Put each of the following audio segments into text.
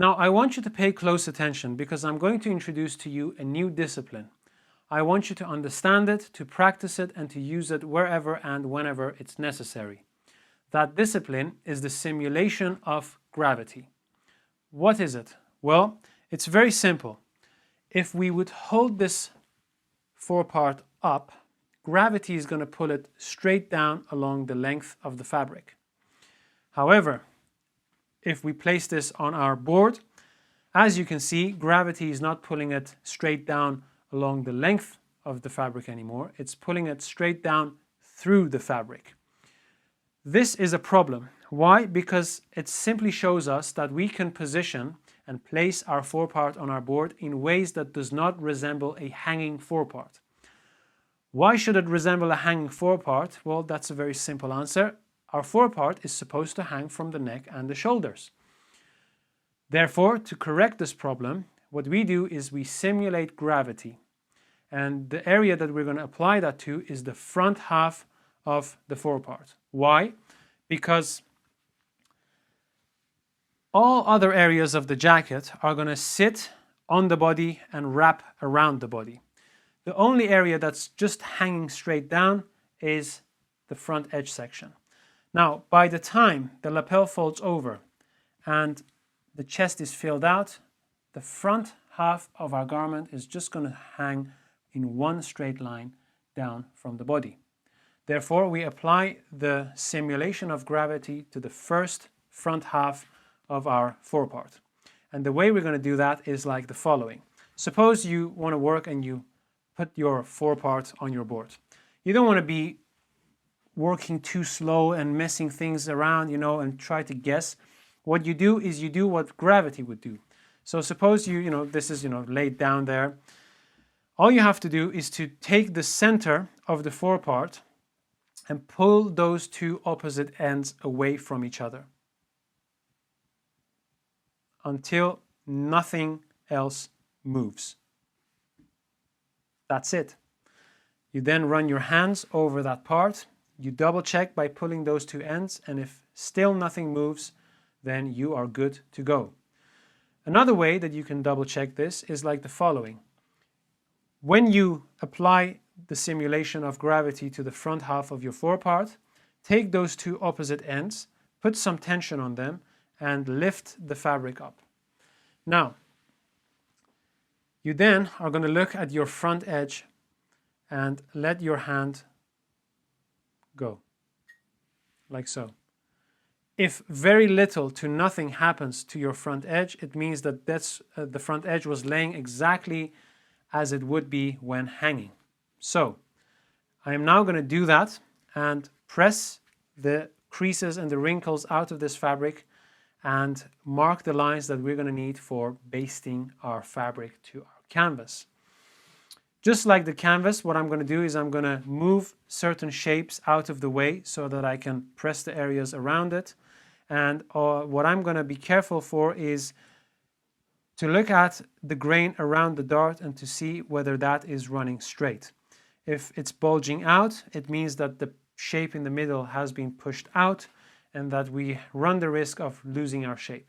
Now, I want you to pay close attention because I'm going to introduce to you a new discipline. I want you to understand it, to practice it, and to use it wherever and whenever it's necessary. That discipline is the simulation of gravity. What is it? Well, it's very simple. If we would hold this forepart up, gravity is going to pull it straight down along the length of the fabric. However, if we place this on our board, as you can see, gravity is not pulling it straight down along the length of the fabric anymore. It's pulling it straight down through the fabric. This is a problem. Why? Because it simply shows us that we can position and place our forepart on our board in ways that does not resemble a hanging forepart. Why should it resemble a hanging forepart? Well, that's a very simple answer. Our forepart is supposed to hang from the neck and the shoulders. Therefore, to correct this problem, what we do is we simulate gravity. And the area that we're going to apply that to is the front half of the forepart. Why? Because all other areas of the jacket are going to sit on the body and wrap around the body. The only area that's just hanging straight down is the front edge section. Now, by the time the lapel folds over and the chest is filled out, the front half of our garment is just going to hang in one straight line down from the body. Therefore, we apply the simulation of gravity to the first front half of our forepart. And the way we're going to do that is like the following. Suppose you want to work and you put your forepart on your board. You don't want to be working too slow and messing things around, and try to guess. What you do is you do what gravity would do. So suppose this is, laid down there. All you have to do is to take the center of the forepart and pull those two opposite ends away from each other until nothing else moves. That's it. You then run your hands over that part. You double check by pulling those two ends, and if still nothing moves, then you are good to go. Another way that you can double check this is like the following. When you apply the simulation of gravity to the front half of your forepart, take those two opposite ends, put some tension on them, and lift the fabric up. Now, you then are going to look at your front edge and let your hand go, like so. If very little to nothing happens to your front edge, it means that the front edge was laying exactly as it would be when hanging. So, I am now going to do that and press the creases and the wrinkles out of this fabric and mark the lines that we're going to need for basting our fabric to our canvas. Just like the canvas, what I'm going to do is I'm going to move certain shapes out of the way so that I can press the areas around it. And what I'm going to be careful for is to look at the grain around the dart and to see whether that is running straight. If it's bulging out, it means that the shape in the middle has been pushed out and that we run the risk of losing our shape.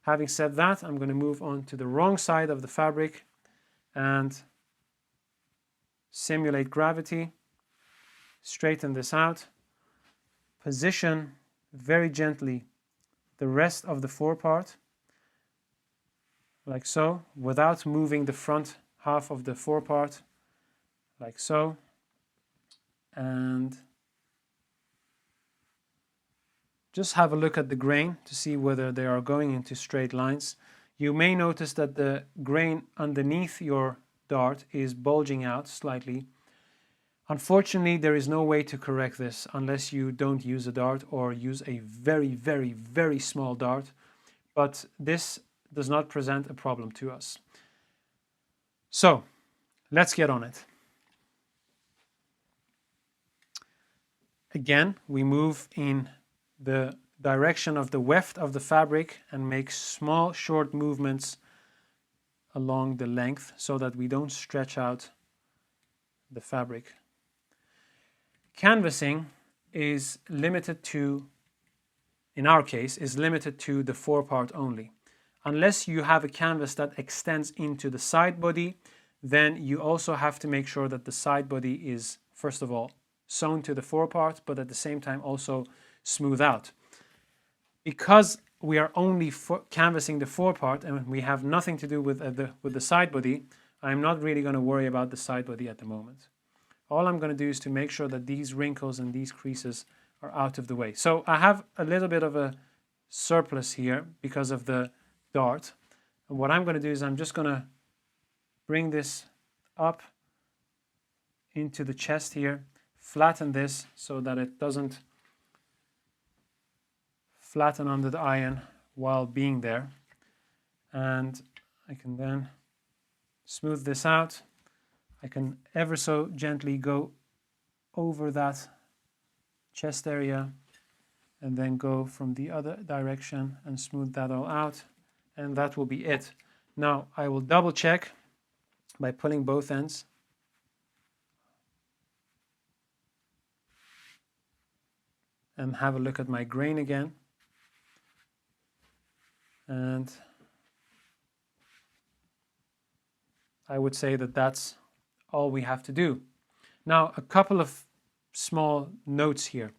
Having said that, I'm going to move on to the wrong side of the fabric and simulate gravity, straighten this out, position very gently the rest of the forepart, like so, without moving the front half of the forepart, like so, and just have a look at the grain to see whether they are going into straight lines. You may notice that the grain underneath your dart is bulging out slightly. Unfortunately, there is no way to correct this unless you don't use a dart or use a very, very, very small dart. But this does not present a problem to us. So, let's get on it. Again, we move in the direction of the weft of the fabric and make small, short movements along the length so that we don't stretch out the fabric. Canvassing is limited to, in our case, is limited to the forepart only. unless you have a canvas that extends into the side body, then you also have to make sure that the side body is, first of all, sewn to the forepart, but at the same time also smooth out. Because we are only canvassing the forepart and we have nothing to do with the side body, I'm not really going to worry about the side body at the moment. All I'm going to do is to make sure that these wrinkles and these creases are out of the way. So I have a little bit of a surplus here because of the dart. And what I'm going to do is I'm just going to bring this up into the chest here, flatten this so that it doesn't flatten under the iron while being there. And I can then smooth this out. I can ever so gently go over that chest area and then go from the other direction and smooth that all out, and that will be it. Now I will double check by pulling both ends. And have a look at my grain again. And I would say that that's all we have to do. Now, a couple of small notes here.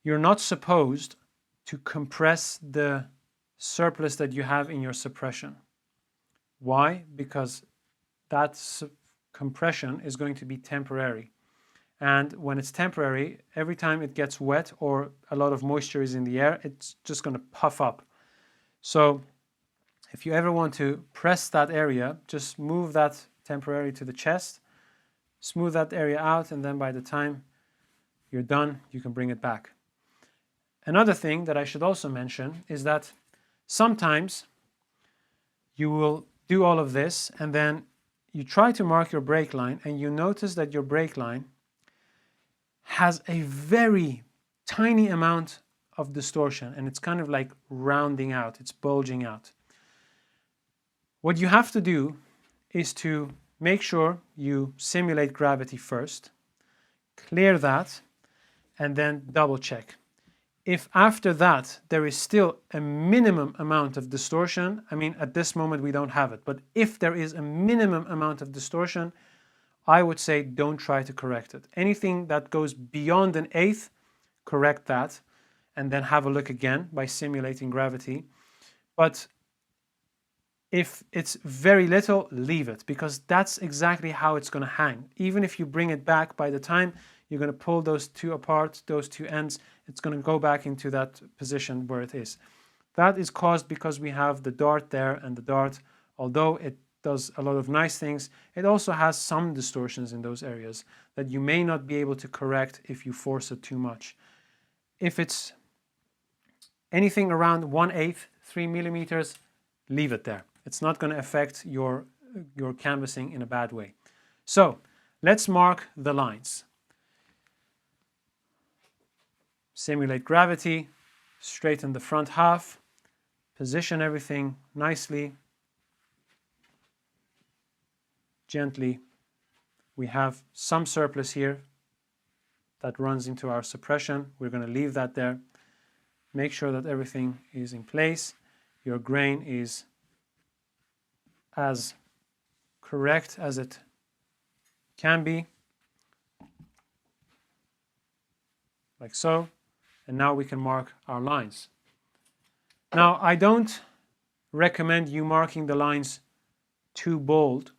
You're not supposed to compress the surplus that you have in your suppression. Why? Because that compression is going to be temporary. And when it's temporary, every time it gets wet or a lot of moisture is in the air, it's just going to puff up. So if you ever want to press that area, just move that temporarily to the chest, smooth that area out, and then by the time you're done, you can bring it back. Another thing that I should also mention is that sometimes you will do all of this and then you try to mark your break line and you notice that your break line has a very tiny amount of distortion and it's kind of like rounding out, it's bulging out. What you have to do is to make sure you simulate gravity first, clear that, and then double check. If after that there is still a minimum amount of distortion, I mean at this moment we don't have it, but if there is a minimum amount of distortion, I would say don't try to correct it. Anything that goes beyond an eighth, correct that, and then have a look again by simulating gravity. But if it's very little, leave it, because that's exactly how it's going to hang. Even if you bring it back, by the time you're going to pull those two apart, those two ends, it's going to go back into that position where it is. That is caused because we have the dart there, and the dart, although it does a lot of nice things, it also has some distortions in those areas that you may not be able to correct if you force it too much. If it's anything around 1/8, 3 millimeters, leave it there. It's not going to affect your canvassing in a bad way. So let's mark the lines. Simulate gravity, straighten the front half, position everything nicely, gently. We have some surplus here that runs into our suppression. We're going to leave that there. Make sure that everything is in place. Your grain is as correct as it can be, like so. And now we can mark our lines. Now, I don't recommend you marking the lines too bold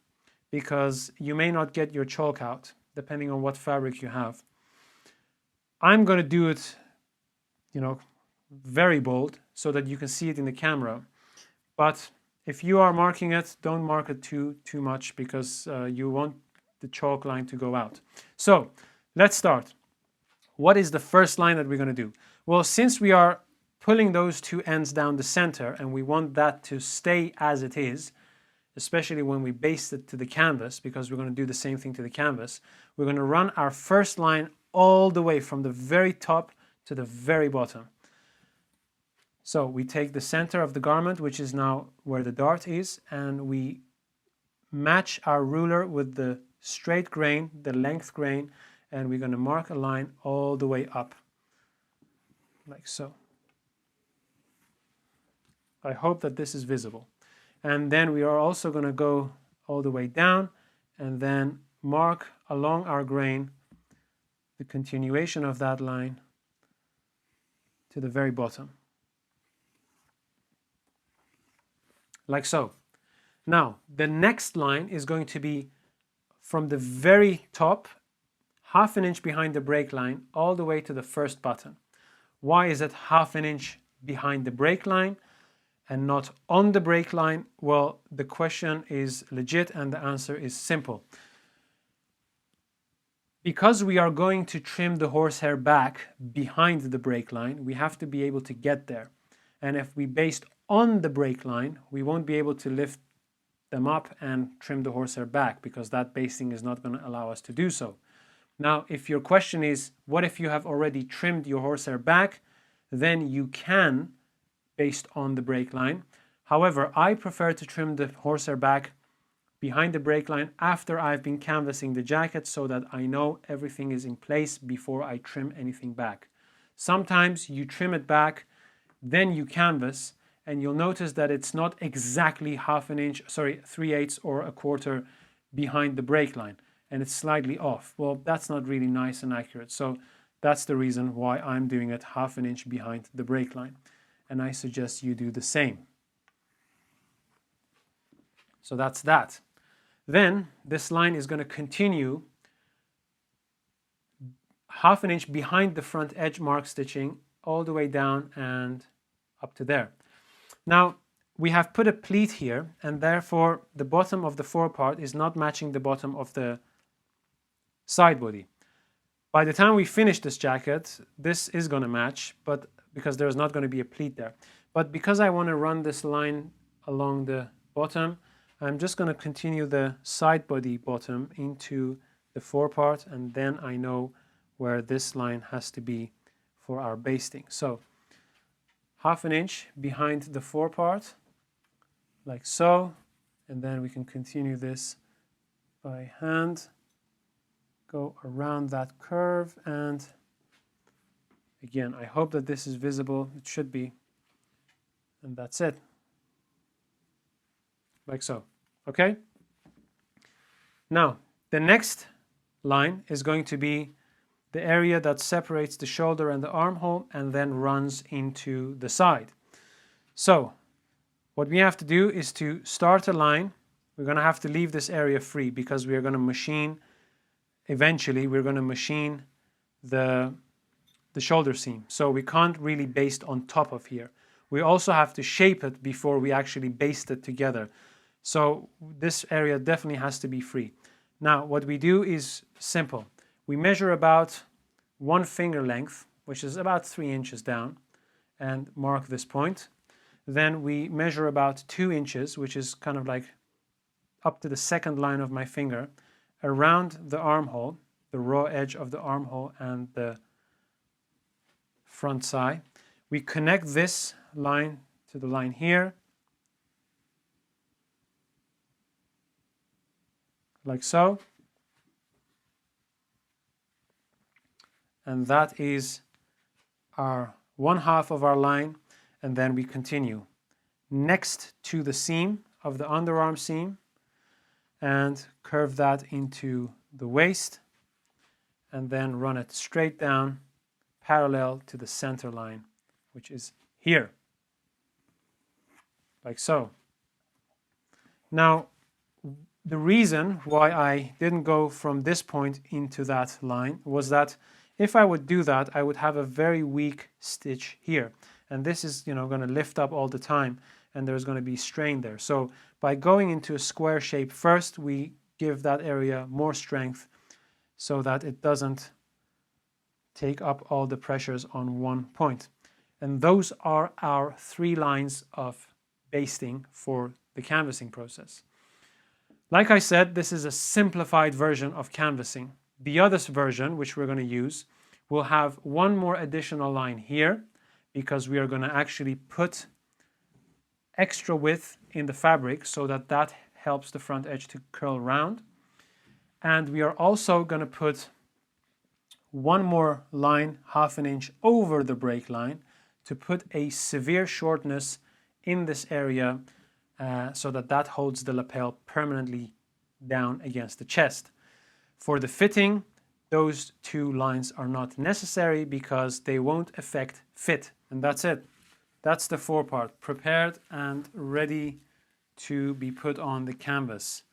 because you may not get your chalk out depending on what fabric you have. I'm going to do it, very bold so that you can see it in the camera. But if you are marking it, don't mark it too much because you want the chalk line to go out. So let's start. What is the first line that we're going to do? Well, since we are pulling those two ends down the center and we want that to stay as it is, especially when we baste it to the canvas, because we're going to do the same thing to the canvas, we're going to run our first line all the way from the very top to the very bottom. So we take the center of the garment, which is now where the dart is, and we match our ruler with the straight grain, the length grain, and we're going to mark a line all the way up, like so. I hope that this is visible. And then we are also going to go all the way down and then mark along our grain the continuation of that line to the very bottom. Like so. Now, the next line is going to be from the very top, half an inch behind the break line, all the way to the first button. Why is it half an inch behind the break line and not on the break line? Well, the question is legit and the answer is simple. Because we are going to trim the horsehair back behind the break line, we have to be able to get there. And if we based on the break line, we won't be able to lift them up and trim the horsehair back because that basting is not going to allow us to do so. Now, if your question is, what if you have already trimmed your horsehair back? Then you can, based on the break line. However, I prefer to trim the horsehair back behind the break line after I've been canvassing the jacket so that I know everything is in place before I trim anything back. Sometimes you trim it back, then you canvas, and you'll notice that it's not exactly half an inch, 3/8 or a quarter behind the break line, and it's slightly off. Well, that's not really nice and accurate. So that's the reason why I'm doing it half an inch behind the break line. And I suggest you do the same. So that's that. Then this line is going to continue half an inch behind the front edge mark stitching all the way down and up to there. Now we have put a pleat here, and therefore the bottom of the forepart is not matching the bottom of the side body. By the time we finish this jacket, this is going to match, but because there's not going to be a pleat there. But because I want to run this line along the bottom, I'm just going to continue the side body bottom into the forepart, and then I know where this line has to be for our basting. So half an inch behind the forepart, like so, and then we can continue this by hand, go around that curve, and again, I hope that this is visible. It should be, and that's it. Like so, okay? Now, the next line is going to be the area that separates the shoulder and the armhole and then runs into the side. So, what we have to do is to start a line. We're going to have to leave this area free because we are going to machine, eventually we're going to machine the shoulder seam. So we can't really baste on top of here. We also have to shape it before we actually baste it together. So this area definitely has to be free. Now what we do is simple. We measure about 1 finger length, which is about 3 inches down, and mark this point. Then we measure about 2 inches, which is kind of like up to the second line of my finger, around the armhole, the raw edge of the armhole and the front side. We connect this line to the line here, like so. And that is our 1/2 of our line, and then we continue next to the seam of the underarm seam and curve that into the waist, and then run it straight down parallel to the center line, which is here, like so. Now, the reason why I didn't go from this point into that line was that if I would do that, I would have a very weak stitch here. And this is, going to lift up all the time, and there's going to be strain there. So by going into a square shape first, we give that area more strength so that it doesn't take up all the pressures on one point. And those are our 3 lines of basting for the canvassing process. Like I said, this is a simplified version of canvassing. The other version, which we're going to use, will have 1 more additional line here because we are going to actually put extra width in the fabric so that helps the front edge to curl round. And we are also going to put 1 more line, 1/2 inch over the break line to put a severe shortness in this area so that holds the lapel permanently down against the chest. For the fitting, those 2 lines are not necessary because they won't affect fit. And that's it. That's the forepart, prepared and ready to be put on the canvas.